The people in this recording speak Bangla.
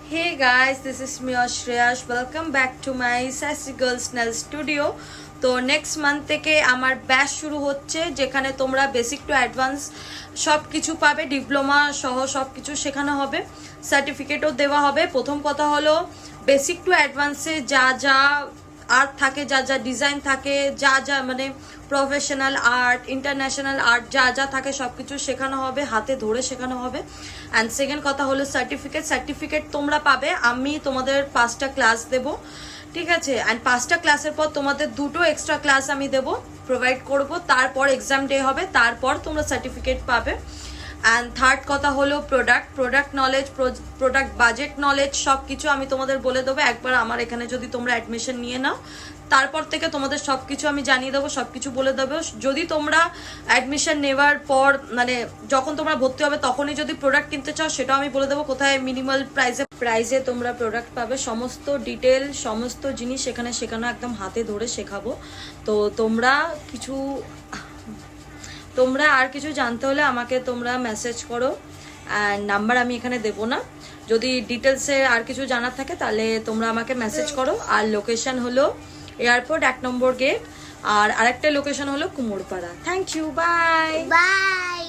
Hey guys, this is me Shreyash. Welcome back to my Sassy Girls Nail Studio. তো নেক্সট মান্থ থেকে আমার ব্যাচ শুরু হচ্ছে, যেখানে তোমরা বেসিক টু অ্যাডভান্স সব কিছু পাবে, ডিপ্লোমা সহ সব কিছু শেখানো হবে, সার্টিফিকেটও দেওয়া হবে। প্রথম কথা হলো বেসিক টু অ্যাডভান্সে যা যা আর্ট থাকে, যা যা ডিজাইন থাকে, যা যা মানে প্রফেশনাল আর্ট, ইন্টারন্যাশনাল আর্ট যা যা থাকে সব কিছু শেখানো হবে, হাতে ধরে শেখানো হবে। অ্যান্ড সেকেন্ড কথা হলো সার্টিফিকেট তোমরা পাবে। আমি তোমাদের 5টা ক্লাস দেবো, ঠিক আছে? অ্যান্ড 5টা ক্লাসের পর তোমাদের 2টো এক্সট্রা ক্লাস আমি দেবো, প্রোভাইড করব। তারপর এক্সাম ডে হবে, তারপর তোমরা সার্টিফিকেট পাবে। অ্যান্ড থার্ড কথা হলো product knowledge, product budget knowledge সব কিছু আমি তোমাদের বলে দেবো। একবার আমার এখানে যদি তোমরা অ্যাডমিশন নিয়ে নাও, তারপর থেকে তোমাদের সব কিছু আমি জানিয়ে দেবো, সব কিছু বলে দেবো। যদি তোমরা অ্যাডমিশন নেওয়ার পর মানে যখন তোমরা ভর্তি হবে তখনই যদি প্রোডাক্ট কিনতে চাও, সেটাও আমি বলে দেবো কোথায় মিনিমাল প্রাইসে তোমরা প্রোডাক্ট পাবে। সমস্ত ডিটেল, সমস্ত জিনিস এখানে শেখানো, একদম হাতে ধরে শেখাবো। তো তোমরা আর কিছু জানতে হলে আমাকে তোমরা মেসেজ করো, অ্যান্ড নাম্বার আমি এখানে দেবো না। যদি ডিটেলসে আর কিছু জানার থাকে তাহলে তোমরা আমাকে মেসেজ করো। আর লোকেশন হলো এয়ারপোর্ট 1 নম্বর গেট, আর আরেকটা লোকেশন হলো Kumorpara. Thank you, bye by.